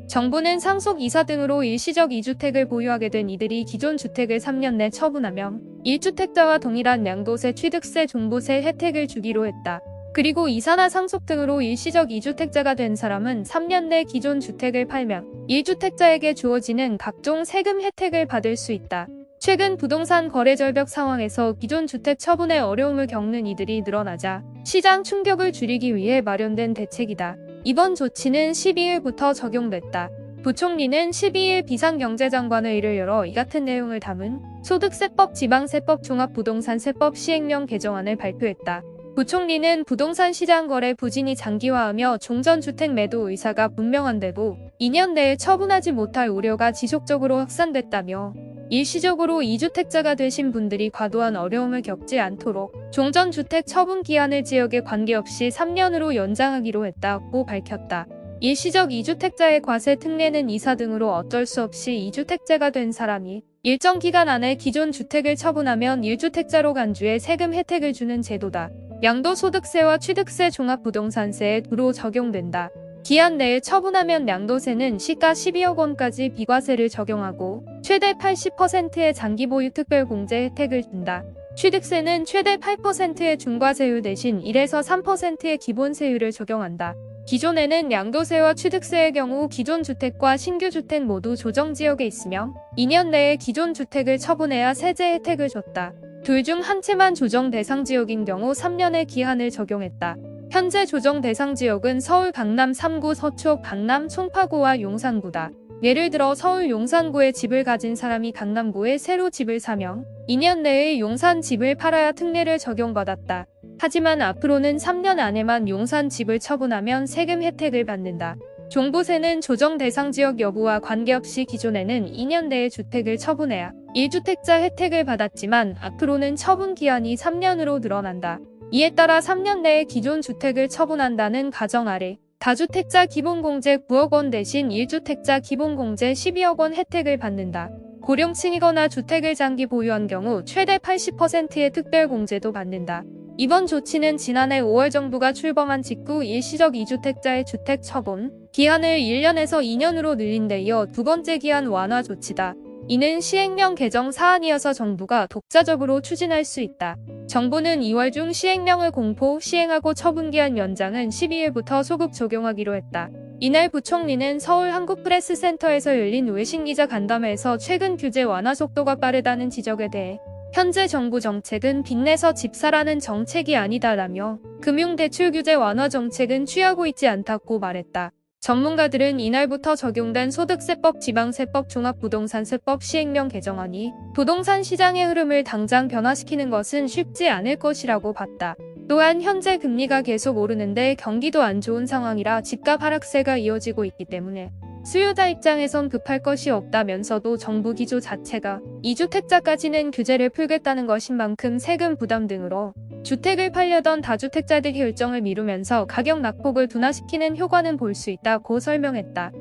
정부는 상속 이사 등으로 일시적 2주택을 보유하게 된 이들이 기존 주택을 3년 내 처분하면 1주택자와 동일한 양도세, 취득세, 종부세 혜택을 주기로 했다. 그리고 이사나 상속 등으로 일시적 2주택자가 된 사람은 3년 내 기존 주택을 팔면 1주택자에게 주어지는 각종 세금 혜택을 받을 수 있다. 최근 부동산 거래 절벽 상황에서 기존 주택 처분에 어려움을 겪는 이들이 늘어나자 시장 충격을 줄이기 위해 마련된 대책이다. 이번 조치는 12일부터 적용됐다. 부총리는 12일 비상경제장관회의를 열어 이 같은 내용을 담은 소득세법, 지방세법, 종합부동산세법 시행령 개정안을 발표했다. 부총리는 부동산 시장 거래 부진이 장기화하며 종전주택 매도 의사가 분명한데도 2년 내에 처분하지 못할 우려가 지속적으로 확산됐다며 일시적으로 2주택자가 되신 분들이 과도한 어려움을 겪지 않도록 종전주택 처분 기한을 지역에 관계없이 3년으로 연장하기로 했다고 밝혔다. 일시적 2주택자의 과세 특례는 이사 등으로 어쩔 수 없이 2주택자가 된 사람이 일정 기간 안에 기존 주택을 처분하면 1주택자로 간주해 세금 혜택을 주는 제도다. 양도소득세와 취득세, 종합부동산세에 두루 적용된다. 기한 내에 처분하면 양도세는 시가 12억 원까지 비과세를 적용하고 최대 80%의 장기보유 특별공제 혜택을 준다. 취득세는 최대 8%의 중과세율 대신 1에서 3%의 기본세율을 적용한다. 기존에는 양도세와 취득세의 경우 기존 주택과 신규 주택 모두 조정지역에 있으며 2년 내에 기존 주택을 처분해야 세제 혜택을 줬다. 둘 중 한 채만 조정 대상 지역인 경우 3년의 기한을 적용했다. 현재 조정 대상 지역은 서울 강남 3구, 서초, 강남, 송파구와 용산구다. 예를 들어 서울 용산구에 집을 가진 사람이 강남구에 새로 집을 사면 2년 내에 용산 집을 팔아야 특례를 적용받았다. 하지만 앞으로는 3년 안에만 용산 집을 처분하면 세금 혜택을 받는다. 종부세는 조정 대상 지역 여부와 관계없이 기존에는 2년 내에 주택을 처분해야 1주택자 혜택을 받았지만 앞으로는 처분 기한이 3년으로 늘어난다. 이에 따라 3년 내에 기존 주택을 처분한다는 가정 아래 다주택자 기본공제 9억 원 대신 1주택자 기본공제 12억 원 혜택을 받는다. 고령층이거나 주택을 장기 보유한 경우 최대 80%의 특별공제도 받는다. 이번 조치는 지난해 5월 정부가 출범한 직후 일시적 2주택자의 주택 처분 기한을 1년에서 2년으로 늘린 데 이어 두 번째 기한 완화 조치다. 이는 시행령 개정 사안이어서 정부가 독자적으로 추진할 수 있다. 정부는 2월 중 시행령을 공포, 시행하고 처분기한 연장은 12일부터 소급 적용하기로 했다. 이날 부총리는 서울 한국프레스센터에서 열린 외신기자 간담회에서 최근 규제 완화 속도가 빠르다는 지적에 대해 현재 정부 정책은 빚내서 집 사라는 정책이 아니다라며 금융대출 규제 완화 정책은 취하고 있지 않다고 말했다. 전문가들은 이날부터 적용된 소득세법, 지방세법, 종합부동산세법 시행령 개정안이 부동산 시장의 흐름을 당장 변화시키는 것은 쉽지 않을 것이라고 봤다. 또한 현재 금리가 계속 오르는데 경기도 안 좋은 상황이라 집값 하락세가 이어지고 있기 때문에 수요자 입장에선 급할 것이 없다면서도 정부 기조 자체가 2주택자까지는 규제를 풀겠다는 것인 만큼 세금 부담 등으로 주택을 팔려던 다주택자들이 결정을 미루면서 가격 낙폭을 둔화시키는 효과는 볼 수 있다고 설명했다.